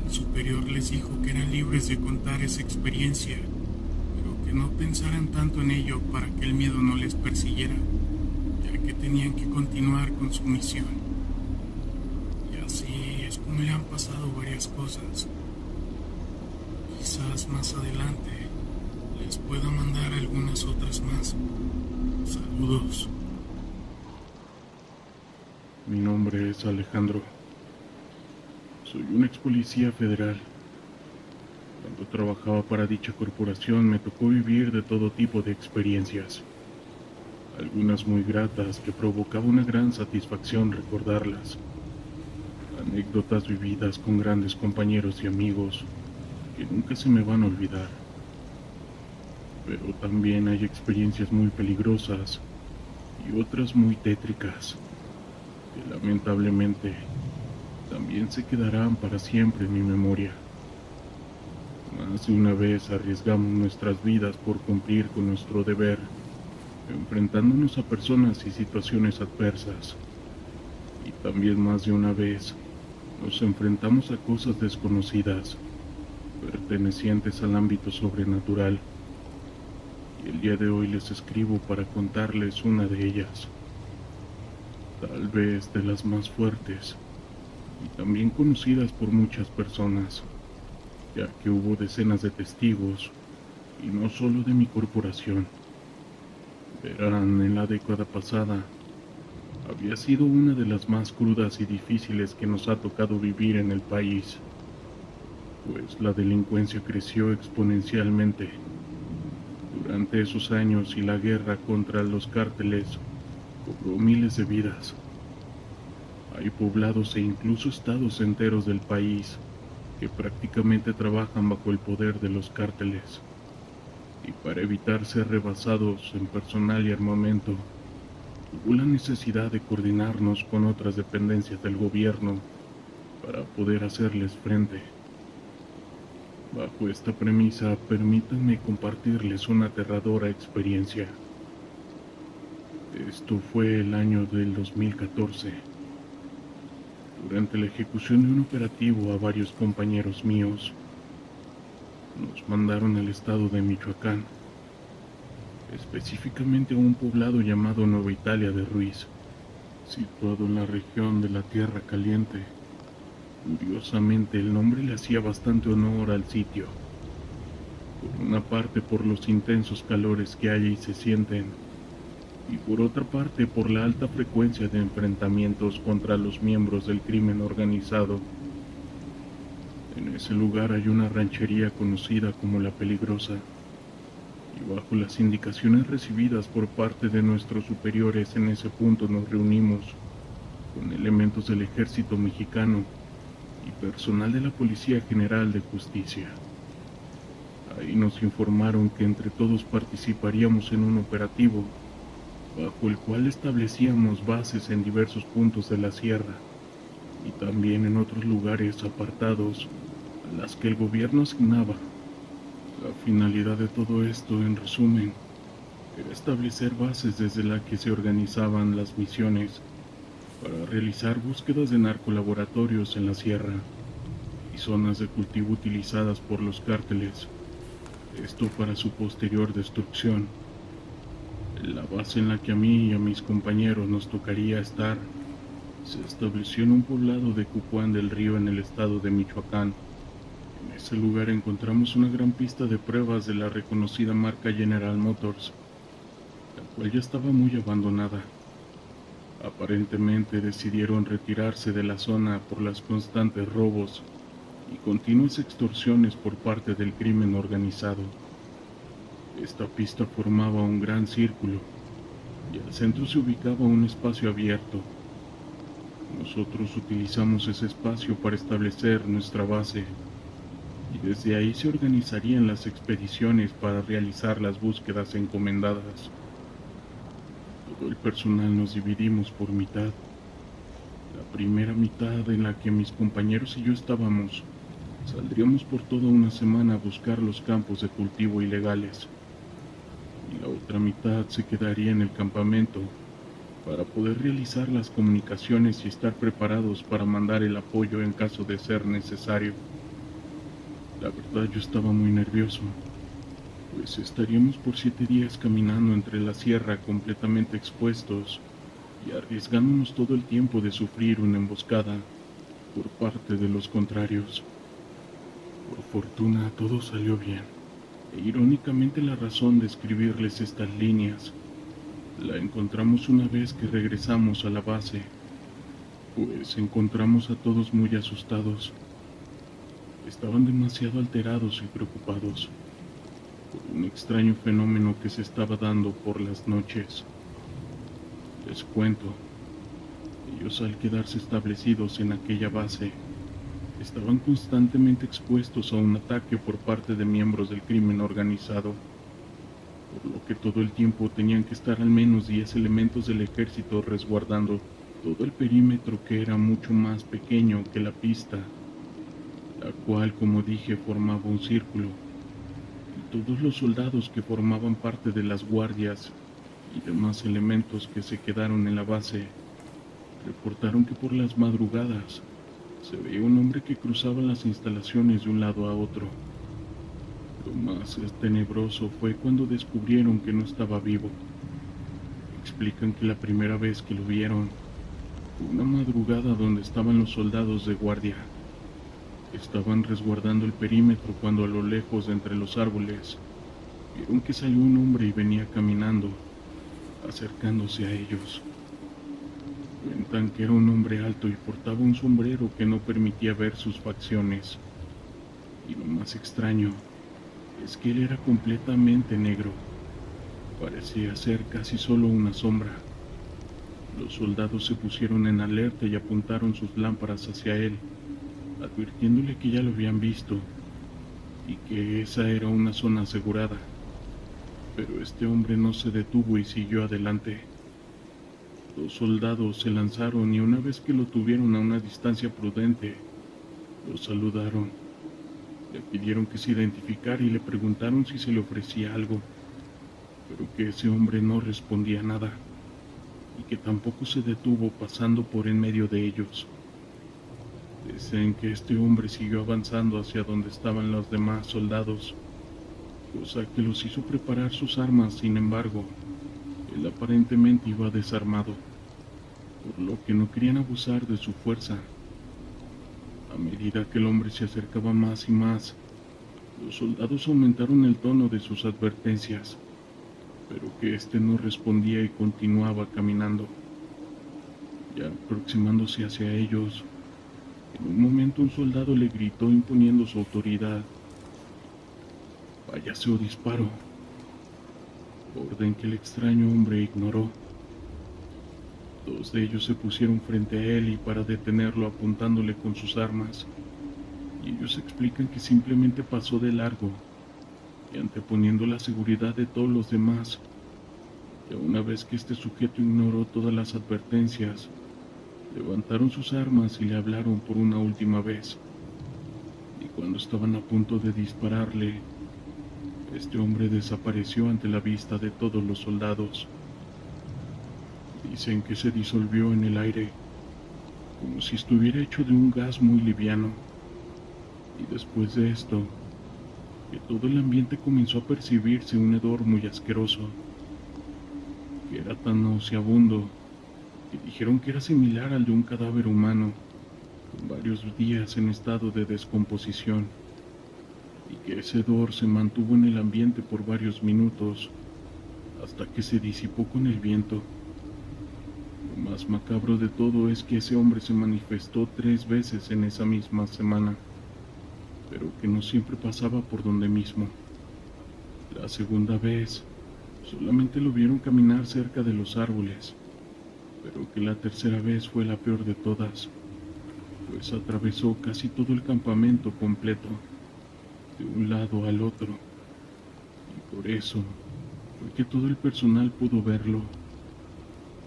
El superior les dijo que eran libres de contar esa experiencia, pero que no pensaran tanto en ello para que el miedo no les persiguiera, ya que tenían que continuar con su misión. Y así es como le han pasado varias cosas. Quizás más adelante les pueda mandar algunas otras más. Saludos. Mi nombre es Alejandro. Soy un ex policía federal. Cuando trabajaba para dicha corporación me tocó vivir de todo tipo de experiencias, algunas muy gratas que provocaba una gran satisfacción recordarlas, anécdotas vividas con grandes compañeros y amigos que nunca se me van a olvidar. Pero también hay experiencias muy peligrosas y otras muy tétricas que lamentablemente también se quedarán para siempre en mi memoria. Más de una vez arriesgamos nuestras vidas por cumplir con nuestro deber, enfrentándonos a personas y situaciones adversas. Y también más de una vez nos enfrentamos a cosas desconocidas, pertenecientes al ámbito sobrenatural. Y el día de hoy les escribo para contarles una de ellas, tal vez de las más fuertes y también conocidas por muchas personas, ya que hubo decenas de testigos, y no solo de mi corporación. Verán, en la década pasada, había sido una de las más crudas y difíciles que nos ha tocado vivir en el país, pues la delincuencia creció exponencialmente. Durante esos años y la guerra contra los cárteles cobró miles de vidas. Hay poblados e incluso estados enteros del país que prácticamente trabajan bajo el poder de los cárteles, y para evitar ser rebasados en personal y armamento, hubo la necesidad de coordinarnos con otras dependencias del gobierno para poder hacerles frente. Bajo esta premisa, permítanme compartirles una aterradora experiencia. Esto fue el año del 2014. Durante la ejecución de un operativo a varios compañeros míos, nos mandaron al estado de Michoacán, específicamente a un poblado llamado Nueva Italia de Ruiz, situado en la región de la Tierra Caliente. Curiosamente, el nombre le hacía bastante honor al sitio, por una parte por los intensos calores que hay y se sienten, y por otra parte por la alta frecuencia de enfrentamientos contra los miembros del crimen organizado. En ese lugar hay una ranchería conocida como La Peligrosa, y bajo las indicaciones recibidas por parte de nuestros superiores en ese punto nos reunimos con elementos del ejército mexicano y personal de la Policía General de Justicia. Ahí nos informaron que entre todos participaríamos en un operativo, bajo el cual establecíamos bases en diversos puntos de la sierra y también en otros lugares apartados a las que el gobierno asignaba. La finalidad de todo esto, en resumen, era establecer bases desde las que se organizaban las misiones para realizar búsquedas de narcolaboratorios en la sierra y zonas de cultivo utilizadas por los cárteles, esto para su posterior destrucción. La base en la que a mí y a mis compañeros nos tocaría estar se estableció en un poblado de Cupuán del Río en el estado de Michoacán. En ese lugar encontramos una gran pista de pruebas de la reconocida marca General Motors, la cual ya estaba muy abandonada. Aparentemente decidieron retirarse de la zona por los constantes robos y continuas extorsiones por parte del crimen organizado. Esta pista formaba un gran círculo y al centro se ubicaba un espacio abierto. Nosotros utilizamos ese espacio para establecer nuestra base y desde ahí se organizarían las expediciones para realizar las búsquedas encomendadas. Todo el personal nos dividimos por mitad. La primera mitad, en la que mis compañeros y yo estábamos, saldríamos por toda una semana a buscar los campos de cultivo ilegales, y la otra mitad se quedaría en el campamento para poder realizar las comunicaciones y estar preparados para mandar el apoyo en caso de ser necesario. La verdad, yo estaba muy nervioso, pues estaríamos por 7 días caminando entre la sierra completamente expuestos y arriesgándonos todo el tiempo de sufrir una emboscada por parte de los contrarios. Por fortuna todo salió bien, e irónicamente la razón de escribirles estas líneas la encontramos una vez que regresamos a la base. pues encontramos a todos muy asustados. Estaban demasiado alterados y preocupados por un extraño fenómeno que se estaba dando por las noches. Les cuento, ellos al quedarse establecidos en aquella base, estaban constantemente expuestos a un ataque por parte de miembros del crimen organizado, por lo que todo el tiempo tenían que estar al menos 10 elementos del ejército resguardando todo el perímetro, que era mucho más pequeño que la pista, la cual, como dije, formaba un círculo, y todos los soldados que formaban parte de las guardias y demás elementos que se quedaron en la base reportaron que por las madrugadas se veía un hombre que cruzaba las instalaciones de un lado a otro. Lo más tenebroso fue cuando descubrieron que no estaba vivo. Explican que la primera vez que lo vieron fue una madrugada donde estaban los soldados de guardia. Estaban resguardando el perímetro cuando a lo lejos, entre los árboles, vieron que salió un hombre y venía caminando, acercándose a ellos. Cuentan que era un hombre alto y portaba un sombrero que no permitía ver sus facciones. Y lo más extraño es que él era completamente negro. Parecía ser casi solo una sombra. Los soldados se pusieron en alerta y apuntaron sus lámparas hacia él, advirtiéndole que ya lo habían visto y que esa era una zona asegurada. Pero este hombre no se detuvo y siguió adelante. Los soldados se lanzaron y una vez que lo tuvieron a una distancia prudente, lo saludaron. Le pidieron que se identificara y le preguntaron si se le ofrecía algo, pero que ese hombre no respondía nada y que tampoco se detuvo pasando por en medio de ellos. Dicen que este hombre siguió avanzando hacia donde estaban los demás soldados, cosa que los hizo preparar sus armas. Sin embargo, él aparentemente iba desarmado, por lo que no querían abusar de su fuerza. A medida que el hombre se acercaba más y más, los soldados aumentaron el tono de sus advertencias, pero que éste no respondía y continuaba caminando. Ya aproximándose hacia ellos, en un momento un soldado le gritó imponiendo su autoridad: «Váyase o disparo», orden que el extraño hombre ignoró. Dos de ellos se pusieron frente a él y para detenerlo apuntándole con sus armas, y ellos explican que simplemente pasó de largo y anteponiendo la seguridad de todos los demás. Y una vez que este sujeto ignoró todas las advertencias, levantaron sus armas y le hablaron por una última vez. Y cuando estaban a punto de dispararle, este hombre desapareció ante la vista de todos los soldados. Dicen que se disolvió en el aire, como si estuviera hecho de un gas muy liviano. Y después de esto, que todo el ambiente comenzó a percibirse un hedor muy asqueroso, que era tan nauseabundo que dijeron que era similar al de un cadáver humano, con varios días en estado de descomposición, y que ese hedor se mantuvo en el ambiente por varios minutos, hasta que se disipó con el viento. Lo más macabro de todo es que ese hombre se manifestó 3 veces en esa misma semana, pero que no siempre pasaba por donde mismo. La segunda vez, solamente lo vieron caminar cerca de los árboles, pero que la tercera vez fue la peor de todas, pues atravesó casi todo el campamento completo, de un lado al otro, y por eso fue que todo el personal pudo verlo.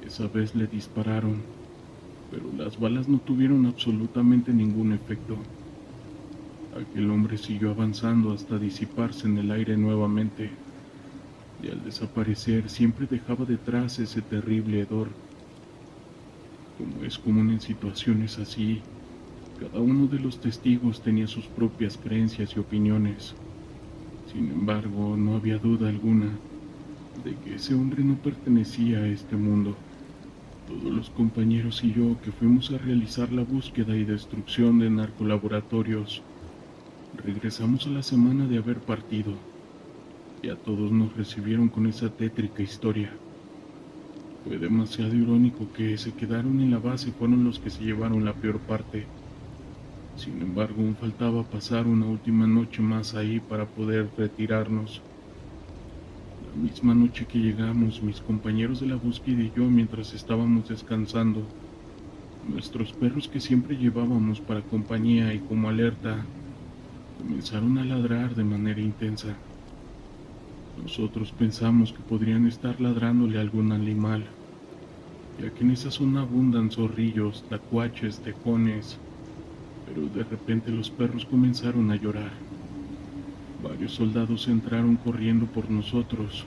Esa vez le dispararon, pero las balas no tuvieron absolutamente ningún efecto. Aquel hombre siguió avanzando hasta disiparse en el aire nuevamente, y al desaparecer siempre dejaba detrás ese terrible hedor. Como es común en situaciones así, cada uno de los testigos tenía sus propias creencias y opiniones. Sin embargo, no había duda alguna de que ese hombre no pertenecía a este mundo. Todos los compañeros y yo que fuimos a realizar la búsqueda y destrucción de narcolaboratorios, regresamos a la semana de haber partido, y a todos nos recibieron con esa tétrica historia. Fue demasiado irónico que se quedaron en la base y fueron los que se llevaron la peor parte. Sin embargo, aún faltaba pasar una última noche más ahí para poder retirarnos. La misma noche que llegamos, mis compañeros de la búsqueda y yo, mientras estábamos descansando, nuestros perros que siempre llevábamos para compañía y como alerta, comenzaron a ladrar de manera intensa. Nosotros pensamos que podrían estar ladrándole a algún animal, ya que en esa zona abundan zorrillos, tlacuaches, tejones, pero de repente los perros comenzaron a llorar. Varios soldados entraron corriendo por nosotros,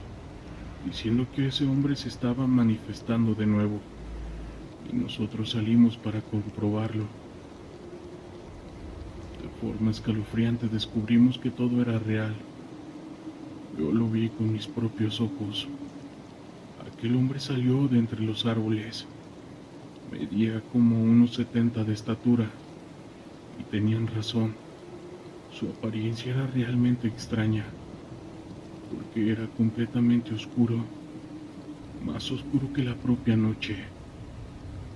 diciendo que ese hombre se estaba manifestando de nuevo, y nosotros salimos para comprobarlo. De forma escalofriante descubrimos que todo era real. Yo lo vi con mis propios ojos. Aquel hombre salió de entre los árboles. Medía como unos 70 de estatura, y tenían razón. Su apariencia era realmente extraña, porque era completamente oscuro, más oscuro que la propia noche.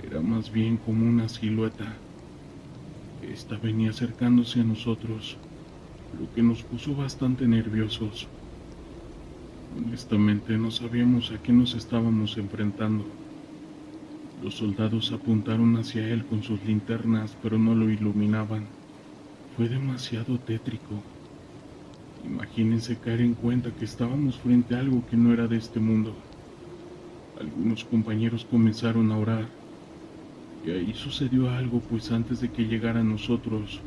Era más bien como una silueta. Esta venía acercándose a nosotros, lo que nos puso bastante nerviosos. Honestamente, no sabíamos a qué nos estábamos enfrentando. Los soldados apuntaron hacia él con sus linternas, pero no lo iluminaban. Fue demasiado tétrico. Imagínense caer en cuenta que estábamos frente a algo que no era de este mundo. Algunos compañeros comenzaron a orar, y ahí sucedió algo, pues antes de que llegara a nosotros,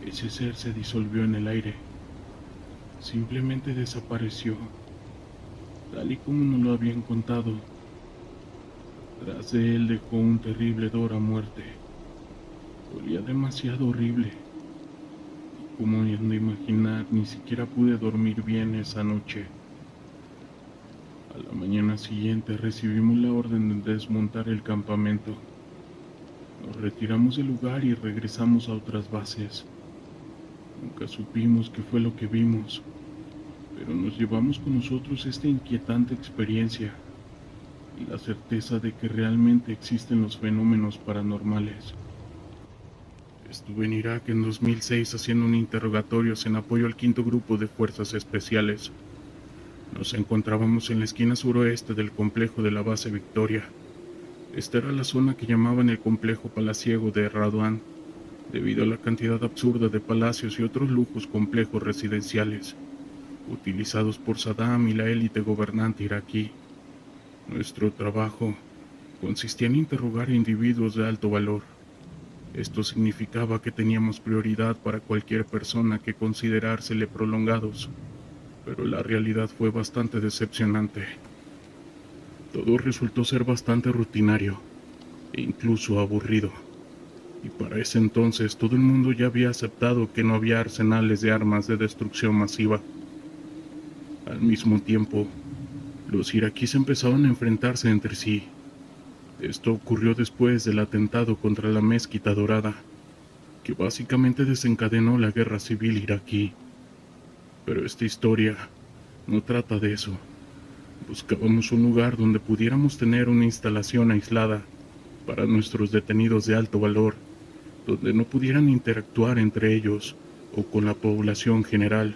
ese ser se disolvió en el aire. Simplemente desapareció, tal y como nos lo habían contado. Tras de él dejó un terrible hedor a muerte. Olía demasiado horrible. Y como han de imaginar, ni siquiera pude dormir bien esa noche. A la mañana siguiente recibimos la orden de desmontar el campamento. Nos retiramos del lugar y regresamos a otras bases. Nunca supimos qué fue lo que vimos, pero nos llevamos con nosotros esta inquietante experiencia y la certeza de que realmente existen los fenómenos paranormales. Estuve en Irak en 2006 haciendo un interrogatorio en apoyo al 5º Grupo de Fuerzas Especiales. Nos encontrábamos en la esquina suroeste del complejo de la base Victoria. Esta era la zona que llamaban el complejo palaciego de Radwan, debido a la cantidad absurda de palacios y otros lujos complejos residenciales, utilizados por Saddam y la élite gobernante iraquí. Nuestro trabajo consistía en interrogar a individuos de alto valor. Esto significaba que teníamos prioridad para cualquier persona que considerársele prolongados, pero la realidad fue bastante decepcionante. Todo resultó ser bastante rutinario e incluso aburrido, y para ese entonces todo el mundo ya había aceptado que no había arsenales de armas de destrucción masiva. Al mismo tiempo, los iraquíes empezaban a enfrentarse entre sí. Esto ocurrió después del atentado contra la Mezquita Dorada, que básicamente desencadenó la guerra civil iraquí. Pero esta historia no trata de eso. Buscábamos un lugar donde pudiéramos tener una instalación aislada para nuestros detenidos de alto valor, donde no pudieran interactuar entre ellos o con la población general,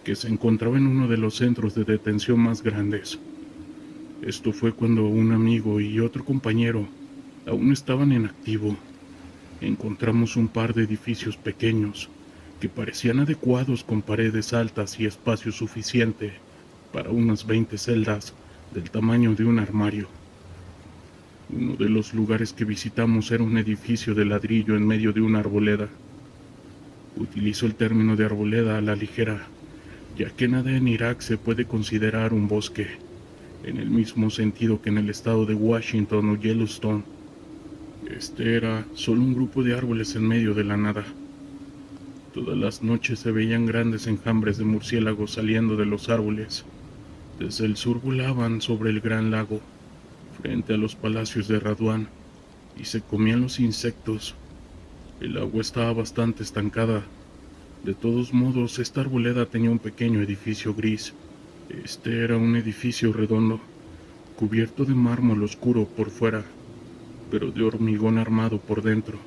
que se encontraba en uno de los centros de detención más grandes. Esto fue cuando un amigo y otro compañero aún estaban en activo. Encontramos un par de edificios pequeños que parecían adecuados, con paredes altas y espacio suficiente para unas 20 celdas del tamaño de un armario. Uno de los lugares que visitamos era un edificio de ladrillo en medio de una arboleda. Utilizo el término de arboleda a la ligera, ya que nada en Irak se puede considerar un bosque, en el mismo sentido que en el estado de Washington o Yellowstone. Este era solo un grupo de árboles en medio de la nada. Todas las noches se veían grandes enjambres de murciélagos saliendo de los árboles. Desde el sur volaban sobre el gran lago, frente a los palacios de Radwan, y se comían los insectos. El agua estaba bastante estancada. De todos modos, esta arboleda tenía un pequeño edificio gris. Este era un edificio redondo, cubierto de mármol oscuro por fuera, pero de hormigón armado por dentro.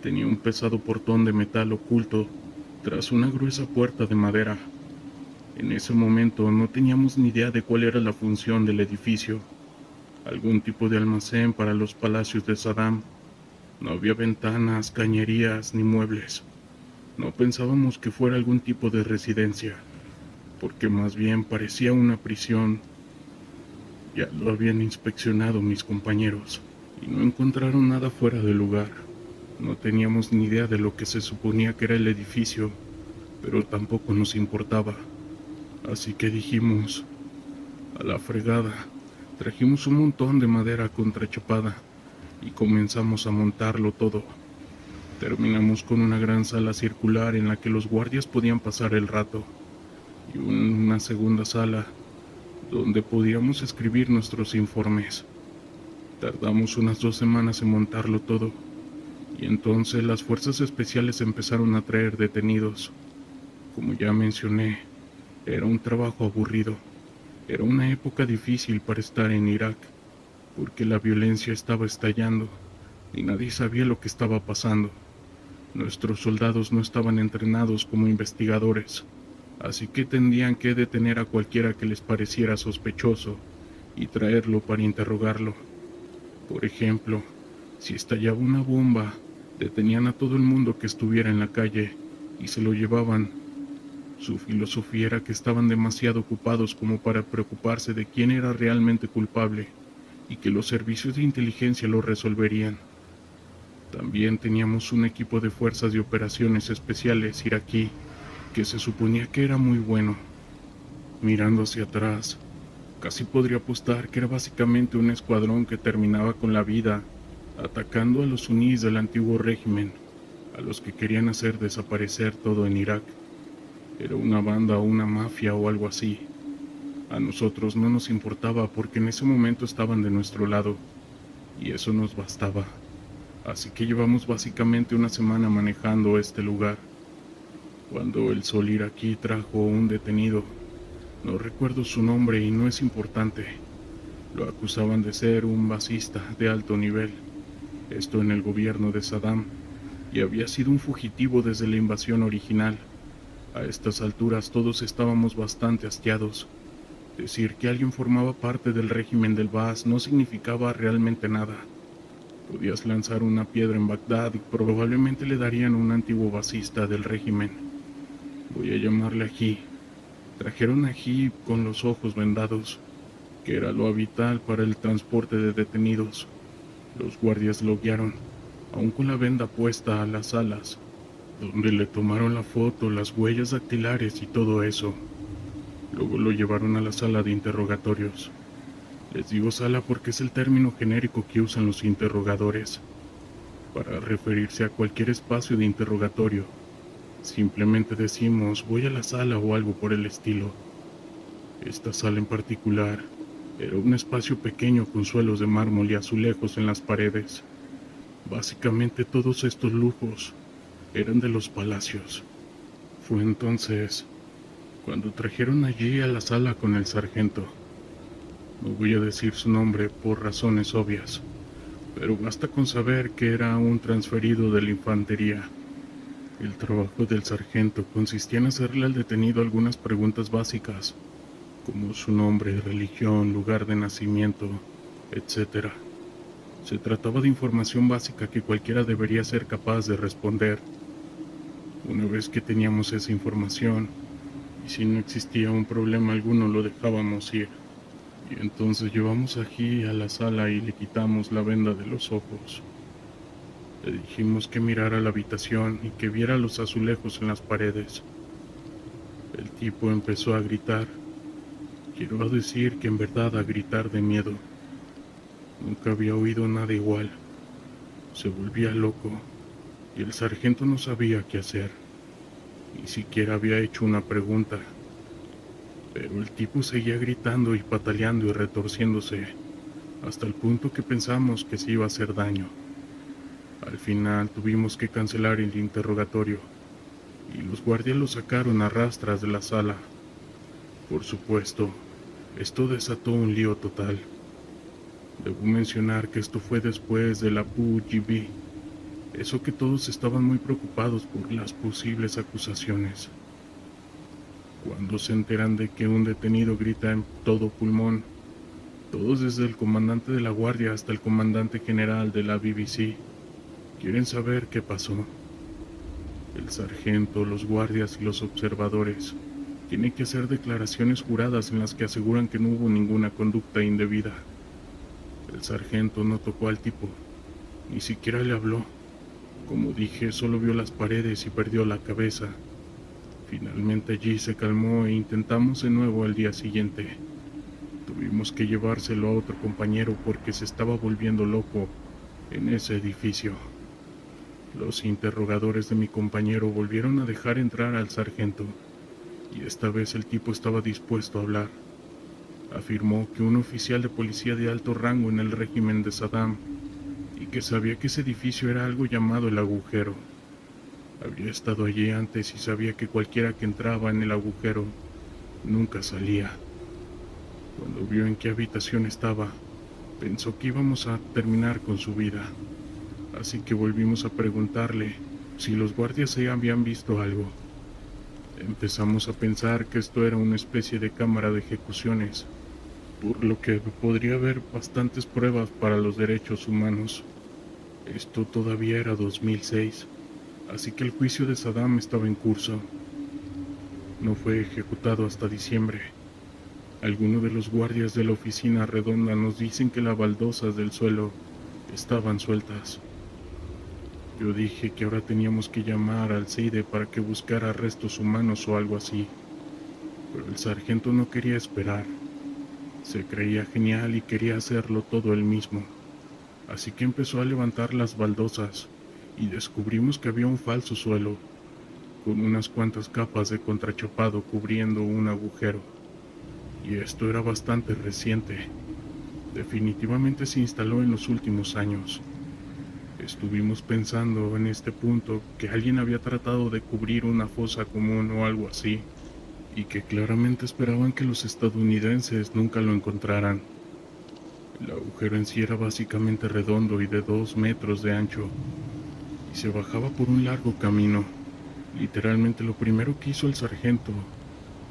Tenía un pesado portón de metal oculto tras una gruesa puerta de madera. En ese momento no teníamos ni idea de cuál era la función del edificio. Algún tipo de almacén para los palacios de Saddam. No había ventanas, cañerías ni muebles. No pensábamos que fuera algún tipo de residencia, porque más bien parecía una prisión. Ya lo habían inspeccionado mis compañeros y no encontraron nada fuera de lugar. No teníamos ni idea de lo que se suponía que era el edificio, pero tampoco nos importaba. Así que dijimos, a la fregada, trajimos un montón de madera contrachapada y comenzamos a montarlo todo. Terminamos con una gran sala circular en la que los guardias podían pasar el rato y una segunda sala donde podíamos escribir nuestros informes. Tardamos unas 2 semanas en montarlo todo y entonces las fuerzas especiales empezaron a traer detenidos. Como ya mencioné, era un trabajo aburrido. Era una época difícil para estar en Irak, porque la violencia estaba estallando y nadie sabía lo que estaba pasando. Nuestros soldados no estaban entrenados como investigadores, así que tendrían que detener a cualquiera que les pareciera sospechoso y traerlo para interrogarlo. Por ejemplo, si estallaba una bomba, detenían a todo el mundo que estuviera en la calle y se lo llevaban. Su filosofía era que estaban demasiado ocupados como para preocuparse de quién era realmente culpable y que los servicios de inteligencia lo resolverían. También teníamos un equipo de fuerzas de operaciones especiales iraquí que se suponía que era muy bueno. Mirando hacia atrás, casi podría apostar que era básicamente un escuadrón que terminaba con la vida atacando a los suníes del antiguo régimen, a los que querían hacer desaparecer todo en Irak. Era una banda o una mafia o algo así. A nosotros no nos importaba porque en ese momento estaban de nuestro lado, y eso nos bastaba. Así que llevamos básicamente una semana manejando este lugar, cuando el sol iraquí trajo un detenido. No recuerdo su nombre y no es importante. Lo acusaban de ser un basista de alto nivel, esto en el gobierno de Saddam, y había sido un fugitivo desde la invasión original. A estas alturas todos estábamos bastante hastiados. Decir que alguien formaba parte del régimen del Baas no significaba realmente nada. Podías lanzar una piedra en Bagdad y probablemente le darían a un antiguo basista del régimen. Voy a llamarle Ají. Trajeron a Ají con los ojos vendados, que era lo habitual para el transporte de detenidos. Los guardias lo guiaron, aún con la venda puesta, a las salas, donde le tomaron la foto, las huellas dactilares y todo eso. Luego lo llevaron a la sala de interrogatorios. Les digo sala porque es el término genérico que usan los interrogadores para referirse a cualquier espacio de interrogatorio. Simplemente decimos voy a la sala o algo por el estilo. Esta sala en particular era un espacio pequeño con suelos de mármol y azulejos en las paredes. Básicamente todos estos lujos eran de los palacios. Fue entonces cuando trajeron allí a la sala con el sargento. No voy a decir su nombre por razones obvias, pero basta con saber que era un transferido de la infantería. El trabajo del sargento consistía en hacerle al detenido algunas preguntas básicas, como su nombre, religión, lugar de nacimiento, etc. Se trataba de información básica que cualquiera debería ser capaz de responder. Una vez que teníamos esa información, y si no existía un problema alguno, lo dejábamos ir. Y entonces llevamos a Ají a la sala y le quitamos la venda de los ojos. Le dijimos que mirara la habitación y que viera los azulejos en las paredes. El tipo empezó a gritar. Quiero decir que en verdad a gritar de miedo. Nunca había oído nada igual. Se volvía loco y el sargento no sabía qué hacer. Ni siquiera había hecho una pregunta. Pero el tipo seguía gritando y pataleando y retorciéndose, hasta el punto que pensamos que se iba a hacer daño. Al final tuvimos que cancelar el interrogatorio, y los guardias lo sacaron a rastras de la sala. Por supuesto, esto desató un lío total. Debo mencionar que esto fue después de la PUGB, eso que todos estaban muy preocupados por las posibles acusaciones. Cuando se enteran de que un detenido grita en todo pulmón, todos desde el comandante de la guardia hasta el comandante general de la BBC quieren saber qué pasó. El sargento, los guardias y los observadores tienen que hacer declaraciones juradas en las que aseguran que no hubo ninguna conducta indebida. El sargento no tocó al tipo, ni siquiera le habló. Como dije, solo vio las paredes y perdió la cabeza. Finalmente allí se calmó e intentamos de nuevo al día siguiente. Tuvimos que llevárselo a otro compañero porque se estaba volviendo loco en ese edificio. Los interrogadores de mi compañero volvieron a dejar entrar al sargento, y esta vez el tipo estaba dispuesto a hablar. Afirmó que un oficial de policía de alto rango en el régimen de Saddam, y que sabía que ese edificio era algo llamado el agujero. Había estado allí antes y sabía que cualquiera que entraba en el agujero nunca salía. Cuando vio en qué habitación estaba, pensó que íbamos a terminar con su vida. Así que volvimos a preguntarle si los guardias se habían visto algo. Empezamos a pensar que esto era una especie de cámara de ejecuciones, por lo que podría haber bastantes pruebas para los derechos humanos. Esto todavía era 2006, así que el juicio de Saddam estaba en curso. No fue ejecutado hasta diciembre. Algunos de los guardias de la oficina redonda nos dicen que las baldosas del suelo estaban sueltas. Yo dije que ahora teníamos que llamar al CIDE para que buscara restos humanos o algo así, pero el sargento no quería esperar. Se creía genial y quería hacerlo todo él mismo, así que empezó a levantar las baldosas y descubrimos que había un falso suelo, con unas cuantas capas de contrachapado cubriendo un agujero. Y esto era bastante reciente. Definitivamente se instaló en los últimos años. Estuvimos pensando en este punto que alguien había tratado de cubrir una fosa común o algo así, y que claramente esperaban que los estadounidenses nunca lo encontraran. El agujero en sí era básicamente redondo y de 2 metros de ancho, y se bajaba por un largo camino. Literalmente lo primero que hizo el sargento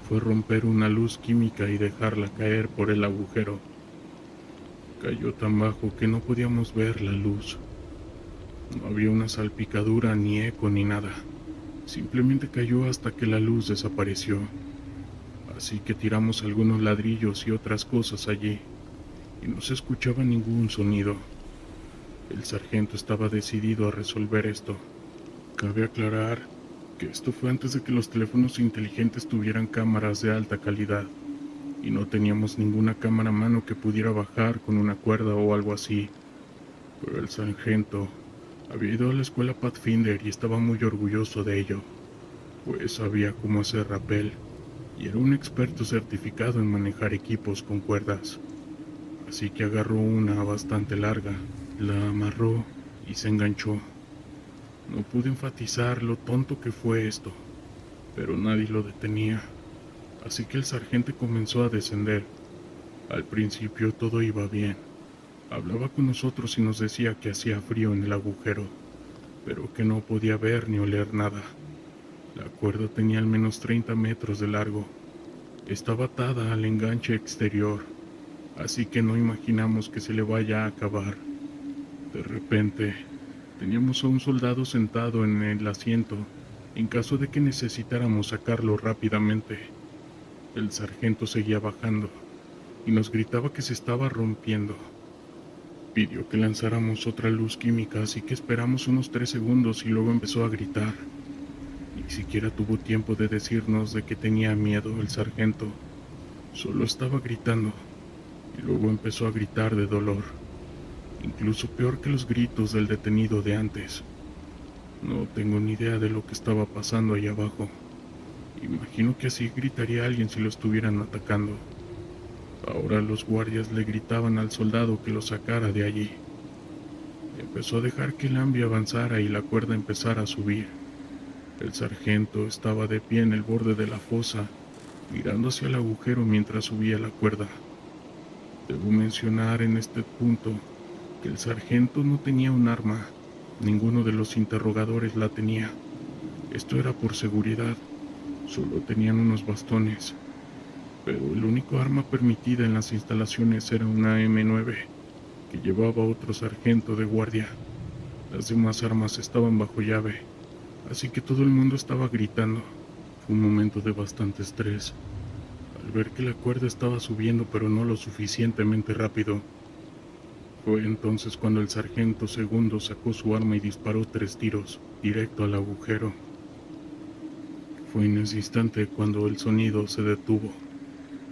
fue romper una luz química y dejarla caer por el agujero. Cayó tan bajo que no podíamos ver la luz. No había una salpicadura, ni eco, ni nada. Simplemente cayó hasta que la luz desapareció. Así que tiramos algunos ladrillos y otras cosas allí, y no se escuchaba ningún sonido. El sargento estaba decidido a resolver esto. Cabe aclarar que esto fue antes de que los teléfonos inteligentes tuvieran cámaras de alta calidad, y no teníamos ninguna cámara a mano que pudiera bajar con una cuerda o algo así. Pero el sargento había ido a la escuela Pathfinder y estaba muy orgulloso de ello, pues sabía cómo hacer rappel y era un experto certificado en manejar equipos con cuerdas. Así que agarró una bastante larga, la amarró y se enganchó. No pude enfatizar lo tonto que fue esto, pero nadie lo detenía. Así que el sargento comenzó a descender. Al principio todo iba bien. Hablaba con nosotros y nos decía que hacía frío en el agujero, pero que no podía ver ni oler nada. La cuerda tenía al menos 30 metros de largo. Estaba atada al enganche exterior, así que no imaginamos que se le vaya a acabar. De repente, teníamos a un soldado sentado en el asiento, en caso de que necesitáramos sacarlo rápidamente. El sargento seguía bajando, y nos gritaba que se estaba rompiendo. Pidió que lanzáramos otra luz química, así que esperamos unos 3 segundos y luego empezó a gritar. Ni siquiera tuvo tiempo de decirnos de que tenía miedo el sargento. Solo estaba gritando, y luego empezó a gritar de dolor. Incluso peor que los gritos del detenido de antes. No tengo ni idea de lo que estaba pasando ahí abajo. Imagino que así gritaría alguien si lo estuvieran atacando. Ahora los guardias le gritaban al soldado que lo sacara de allí. Empezó a dejar que el ambi avanzara y la cuerda empezara a subir. El sargento estaba de pie en el borde de la fosa, mirando hacia el agujero mientras subía la cuerda. Debo mencionar en este punto que el sargento no tenía un arma, ninguno de los interrogadores la tenía. Esto era por seguridad, solo tenían unos bastones, pero el único arma permitida en las instalaciones era una M9 que llevaba otro sargento de guardia. Las demás armas estaban bajo llave, así que todo el mundo estaba gritando. Fue un momento de bastante estrés, al ver que la cuerda estaba subiendo pero no lo suficientemente rápido. Fue entonces cuando el sargento segundo sacó su arma y disparó 3 tiros, directo al agujero. Fue en ese instante cuando el sonido se detuvo.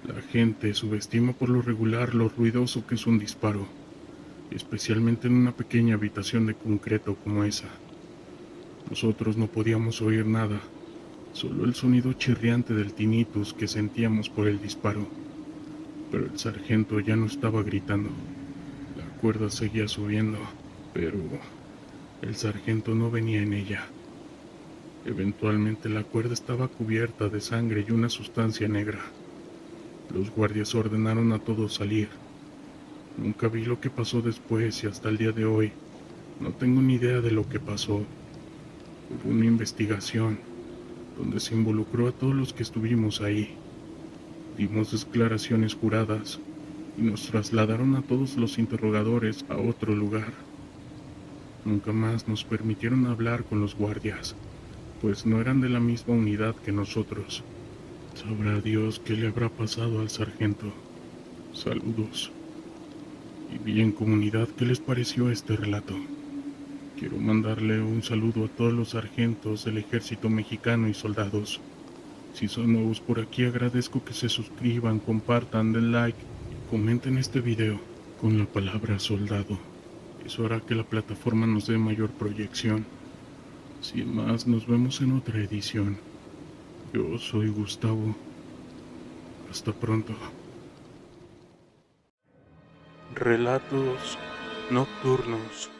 La gente subestima por lo regular lo ruidoso que es un disparo, especialmente en una pequeña habitación de concreto como esa. Nosotros no podíamos oír nada, solo el sonido chirriante del tinnitus que sentíamos por el disparo. Pero el sargento ya no estaba gritando. La cuerda seguía subiendo, pero el sargento no venía en ella. Eventualmente la cuerda estaba cubierta de sangre y una sustancia negra. Los guardias ordenaron a todos salir. Nunca vi lo que pasó después y hasta el día de hoy no tengo ni idea de lo que pasó. Hubo una investigación donde se involucró a todos los que estuvimos ahí. Dimos declaraciones juradas y nos trasladaron a todos los interrogadores a otro lugar. Nunca más nos permitieron hablar con los guardias, pues no eran de la misma unidad que nosotros. Sabrá Dios qué le habrá pasado al sargento. Saludos. Y bien, comunidad, ¿qué les pareció este relato? Quiero mandarle un saludo a todos los sargentos del ejército mexicano y soldados. Si son nuevos por aquí, agradezco que se suscriban, compartan, den like y comenten este video con la palabra soldado. Eso hará que la plataforma nos dé mayor proyección. Sin más, nos vemos en otra edición. Yo soy Gustavo. Hasta pronto. Relatos nocturnos.